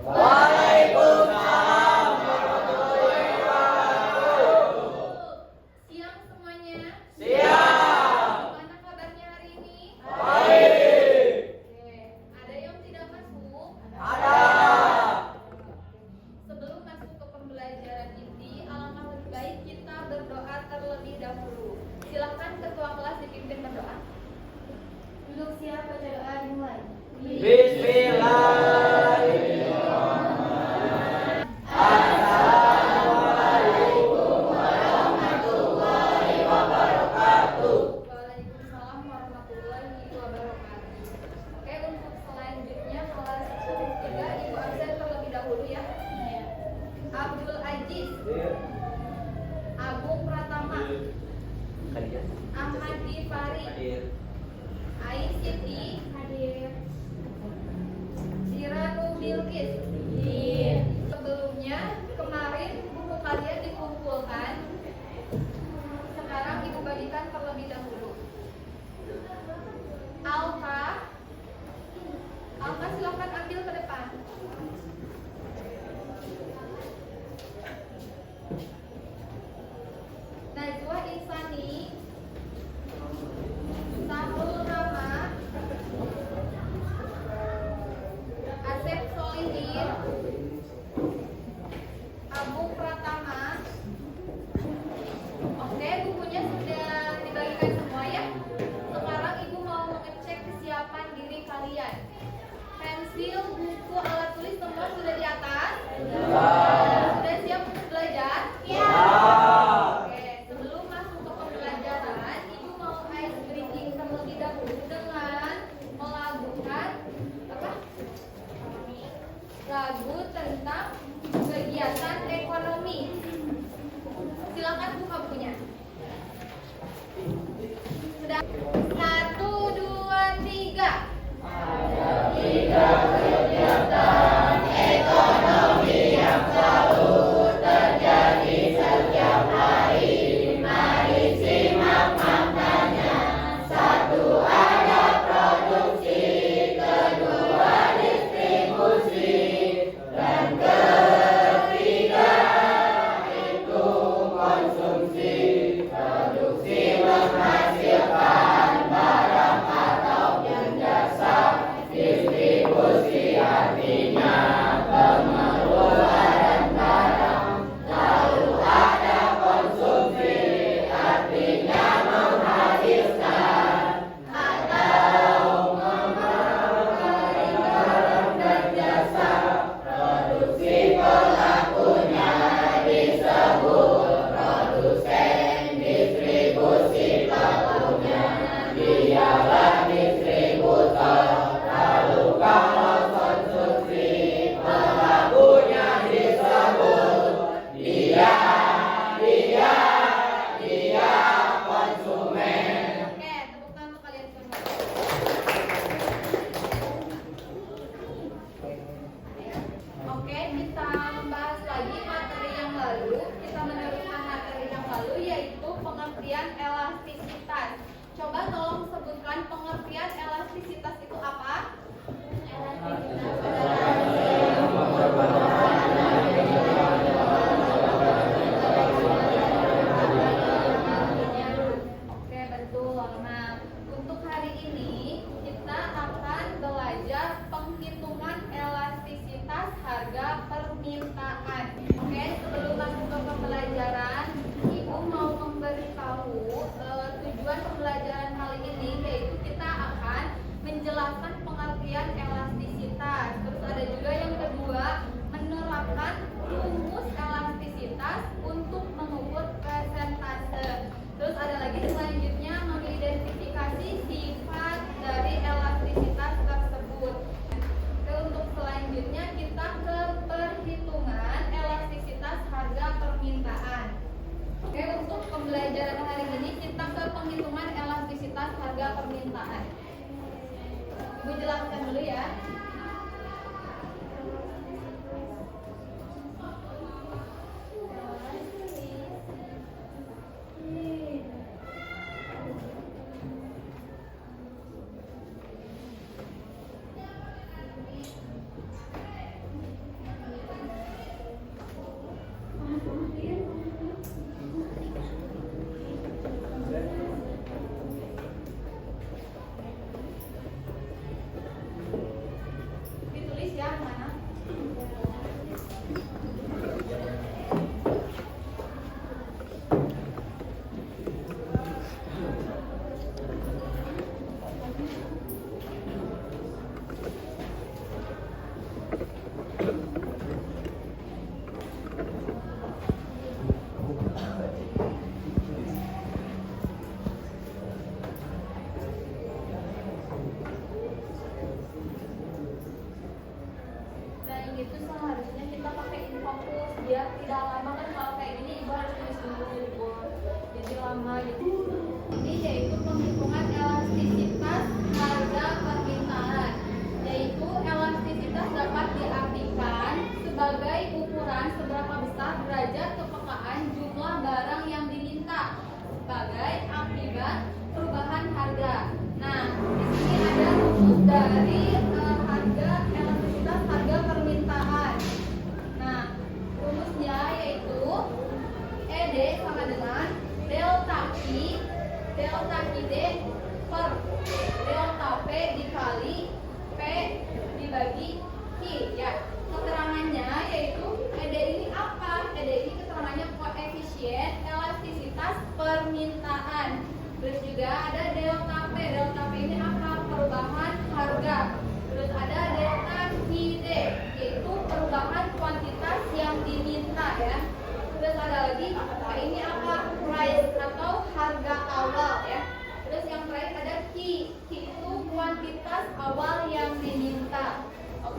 Waalaikumsalam warahmatullahi wabarakatuh. Siang semuanya. Siap. Gimana kabarnya hari ini? Baik. Oke. Ada yang tidak masuk? Ada. Sebelum masuk ke pembelajaran inti, alangkah lebih baik kita berdoa terlebih dahulu. Silakan ketua kelas dipimpin berdoa. Duduk siap, baca doa dimulai. Bismillahirrahmanirrahim. Assalamualaikum warahmatullahi wabarakatuh. Waalaikumsalam warahmatullahi wabarakatuh. Oke, untuk selanjutnya kelas 3 Ibu absen terlebih dahulu ya. Abdul Aziz, Agung Pratama, Ahmad Difari, Ais Siti, hadir. Siranu Bilkis. Sebelumnya kemarin buku kalian dikumpulkan. Sekarang Ibu bagikan terlebih dahulu. Alfa, silakan ambil ke depan. Najwa Insani, Sahrul Rama, Asep Solihin, Abu Pratama. Oke, bukunya sudah dibagikan semua ya. Sekarang Ibu mau mengecek kesiapan diri kalian. Pensil, buku, alat tulis semua sudah di atas? Sudah siap untuk belajar? Oke, sebelum masuk ke pembelajaran, Ibu mau ice breaking terlebih dahulu dengan melakukan lagu tentang kegiatan ekonomi. Silakan buka bukunya. Sudah. 1, 2, 3. Ada 3 kegiatan ekonomi yang selalu terjadi setiap hari. Mari simak maknanya. 1, ada produksi. 2, distribusi. Dan ketiga itu konsumsi. Produksi menghasilkan barang atau jasa. Distribusi artinya pengeluaran barang. Lalu ada konsumsi artinya menghasilkan atau memberi barang dan jasa. Produksi pelakunya disebut produsen. Distribusi pelakunya dialah distributor. Lalu kalau konsumsi pelakunya disebut dia konsumen. Oke, tepuk tangan untuk kalian semua. Oke, kita membahas lagi materi yang lalu. Kita meneruskan materi yang lalu, yaitu pengertian elastisitas. Coba tolong sebutkan pengertian elastisitas itu apa? Oke, betul. Nah, untuk hari ini kita akan belajar penghitungan elastisitas harga permintaan. Oke, sebelum masuk ke pembelajaran, Ibu mau memberitahu tujuan pembelajaran kali ini, yaitu kita akan menjelaskan pengertian elastisitas. Terus ada juga yang kedua, menerapkan rumus elastisitas untuk mengukur persentase. Terus ada lagi selanjutnya mengidentifikasi sifat dari elastisitas tersebut. Oke, untuk selanjutnya kita ke perhitungan elastisitas harga permintaan. Oke, untuk pembelajaran hari ini kita ke penghitungan elastisitas harga permintaan. Ibu jelaskan dulu ya.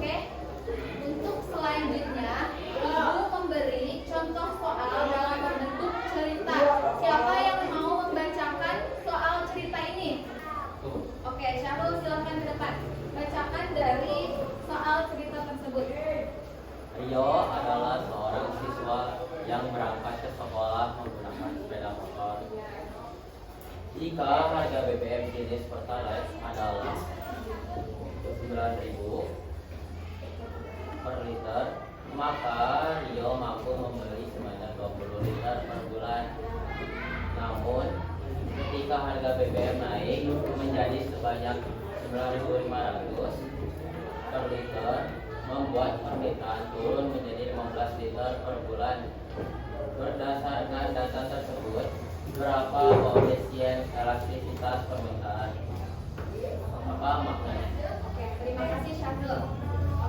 Oke. Untuk selanjutnya, Ibu memberi contoh soal dalam bentuk cerita. Siapa yang mau membacakan soal cerita ini? Oke, Syahrul silakan ke depan. Bacakan dari soal cerita tersebut. Rio adalah seorang siswa yang berangkat ke sekolah menggunakan sepeda motor. Jika harga BBM jenis Pertalite adalah 9.000 per liter, maka Rio mampu membeli sebanyak 20 liter per bulan. Namun, ketika harga BBM naik menjadi sebanyak 9.500 per liter, membuat permintaan turun menjadi 15 liter per bulan. Berdasarkan data tersebut, berapa koefisien elastisitas permintaan? Apa maknanya? Oke, terima kasih Syahrul.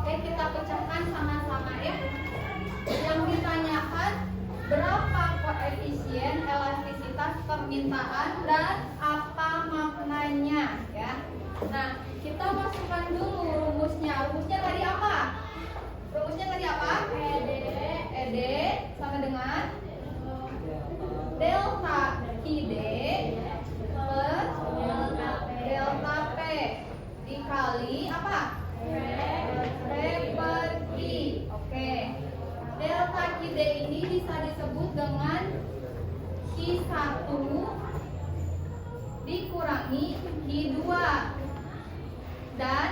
Oke, kita pecahkan sama-sama ya. Yang ditanyakan berapa koefisien elastisitas permintaan dan apa maknanya ya. Nah, kita masukkan dulu rumusnya. Rumusnya tadi apa? Rumusnya tadi apa? ED sama dengan delta ID per delta P dikali apa? P per I. Oke. Delta ID ini bisa disebut dengan Q1 dikurangi Q2. Dan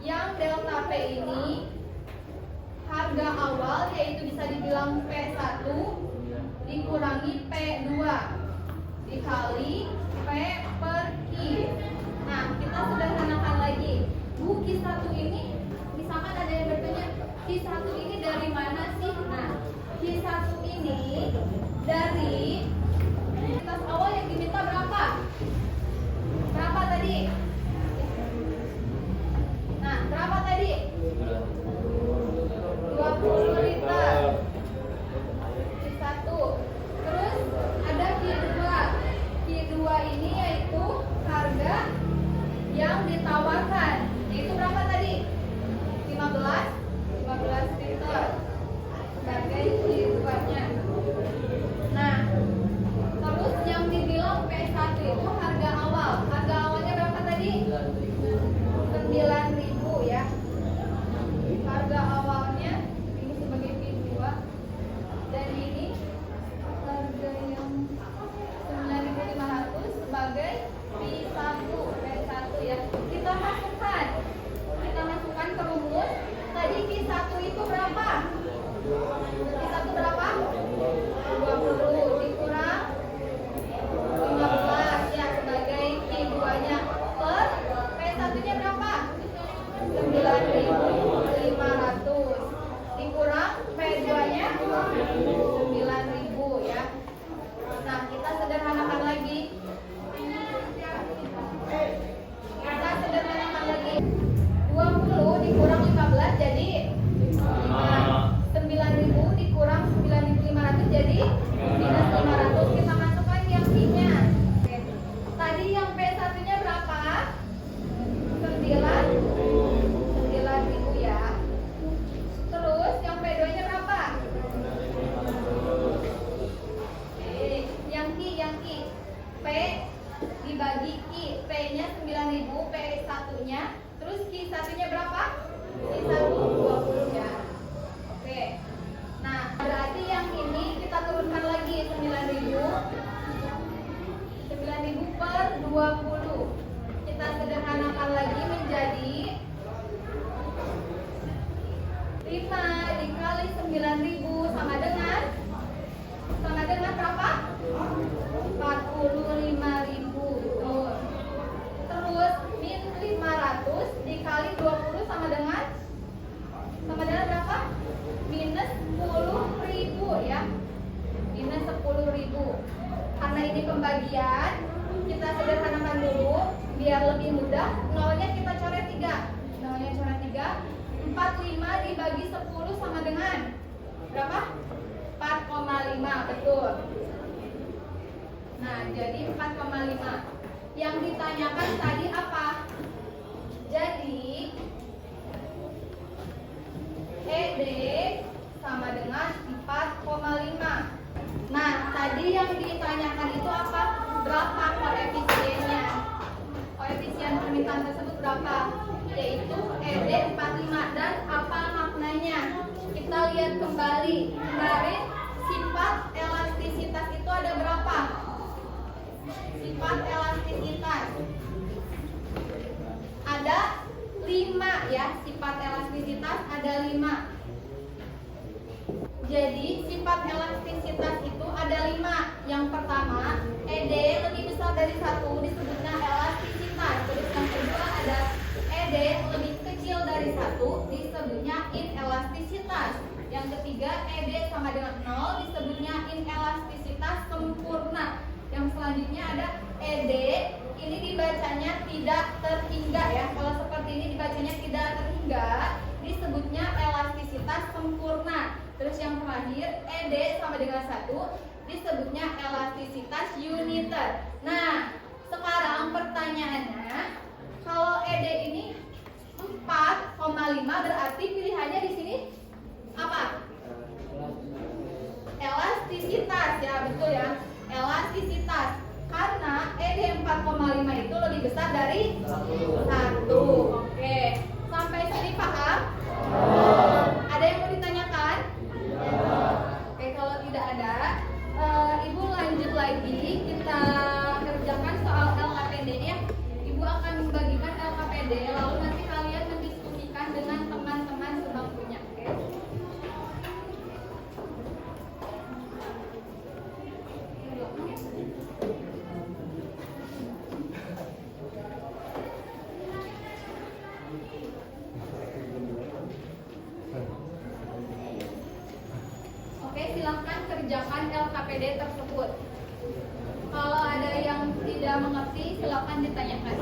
yang delta P ini harga awal yaitu bisa dibilang P1 dikurangi P2 dikali P per Q. Nah, kita sederhanakan lagi. Bu, Q1 ini misalkan ada yang bertanya, Q1 ini dari mana sih? Nah, Q1 ini dari kuantitas awal yang diminta berapa? Berapa tadi? Nah, berapa tadi? 20 liter Q1. Terus ada Q2. Q2 ini yaitu harga yang ditawarkan. Yaitu berapa tadi? 15 liter sebagai Q2-nya. Nah, terus yang dibilang P1 itu harga awal. Harga awalnya berapa tadi? 9.000 ya. Harga awalnya ini sebagai P2 dan ini harga yang 9.500 sebagai P1 ya. Kita masukkan ke rumus. Tadi P1 itu berapa? P1 berapa? 20 dikurang 15 ya sebagai P2-nya per P1-nya berapa? 9.500 dikurang P2-nya 9.000 ya. Nah, kita sederhanakan lagi. 20 dikurang 15 jadi 9.000 dikurang 9.500 jadi minus 500. Kita masukkan yang I-nya. Oke. Tadi yang P1-nya berapa? 9.000 ya. Terus yang P2-nya berapa? Yang Q. P dibagi Q. P-nya 9.000, P1-nya. Terus Q1-nya berapa? Q1 20 ya. Oke. Nah, berarti yang ini kita turunkan lagi 9.000 per 20. Kita sederhanakan lagi menjadi 5 dikali 9.000 sama dengan berapa? 45.000. Terus min 500 dikali 20 sama dengan berapa? Minus 10.000 ya. Minus 10.000. Karena ini pembagian, kita sederhanakan dulu biar lebih mudah. Nolnya kita coret 3. 45 dibagi 10 sama dengan berapa? 4,5. Betul. Nah, jadi 4,5. Yang ditanyakan tadi apa? Jadi lihat kembali. Kemarin sifat elastisitas itu ada berapa? Sifat elastisitas ada 5 ya. Sifat elastisitas ada 5. Jadi sifat elastisitas itu ada 5. Yang pertama, ED lebih besar dari 1 disebutnya elastisitas. Terus yang kedua ada ED lebih kecil dari 1 disebutnya inelastisitas. Yang ketiga, ED sama dengan 0 disebutnya inelastisitas sempurna. Yang selanjutnya ada ED, ini dibacanya tidak terhingga ya. Kalau seperti ini dibacanya tidak terhingga, disebutnya elastisitas sempurna. Terus yang terakhir, ED sama dengan 1 disebutnya elastisitas uniter. Nah, sekarang pertanyaannya, kalau ED ini 4,5 berarti pilihannya di sini apa? Elastisitas ya, betul ya. Elastisitas. Karena ED 4,5 itu lebih besar dari 1. Oke. Sampai sini paham? Ada yang mau ditanyakan? Oke, kalau tidak ada, Ibu lanjut lagi. Kita kerjakan soal LKPD-nya. Ibu akan membagikan LKPD, lalu nanti kalian mendiskusikan dengan teman-teman sebangkunya. Oke? Oke, silahkan kerjakan LKPD tersebut. Kalau ada yang tidak mengerti, silahkan ditanyakan.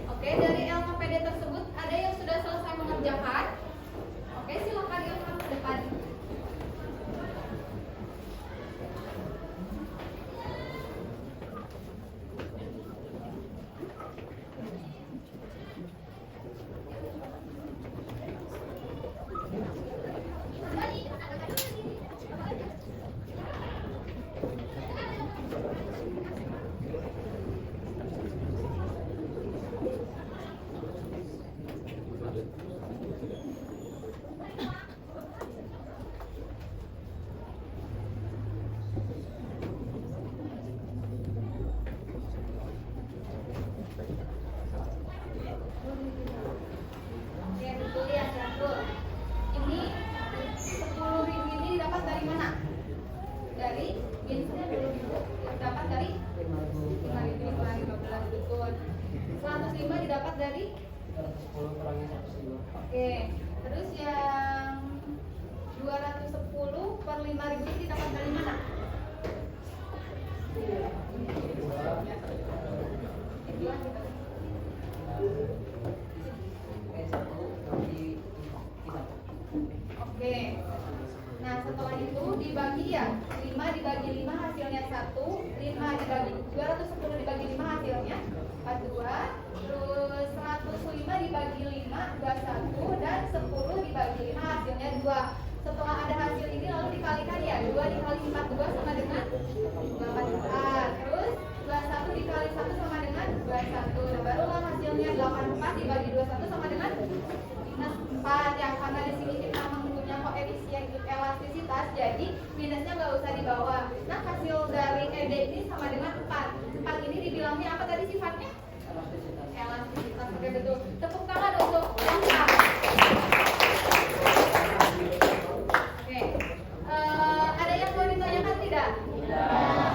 Oke, dari LKPD tersebut ada yang sudah selesai mengerjakan? Oke, silahkan diangkat ke depan. Oke, betul ya, betul. Ini 10.000 ini didapat dari mana? Dari biasanya 10.000 didapat dari 5.000, 15 betul. 105 didapat dari 10 kurangi 105. Oke, terus yang 210 per 5.000 ini didapat dari mana? Kedua kita. Oke. Nah, setelah itu dibagi ya. 5 dibagi 5 hasilnya 1, 5 dibagi 210 dibagi 5 hasilnya 42. Terus 105 dibagi 5 21 dan 10 dibagi 5 hasilnya 2. Setelah ada hasil ini lalu dikalikan ya. 2 dikali 42 sama dengan 84. Terus 21 dikali 1 sama dengan 21. Nah, barulah hasilnya 84 dibagi 21 sama dengan minus 4 ya. Karena di sini kita mempunyai koefisien elastisitas, jadi minusnya nggak usah dibawa. Nah, hasil dari ED ini sama dengan 4. 4 ini dibilangnya apa tadi sifatnya? Elastisitas. Oke, betul. Tepuk tangan untuk lengkap. Oke. Ada yang mau ditanyakan tidak?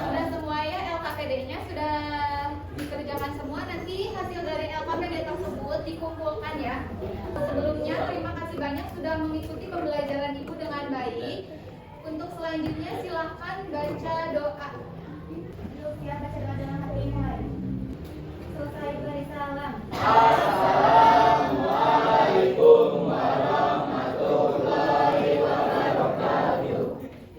Sudah semua ya, LKPD-nya sudah dikerjakan semua. Nanti hasil dari LKPD tersebut dikumpulkan ya. Sebelumnya terima kasih banyak sudah mengikuti pembelajaran Ibu dengan baik. Untuk selanjutnya silahkan baca doa.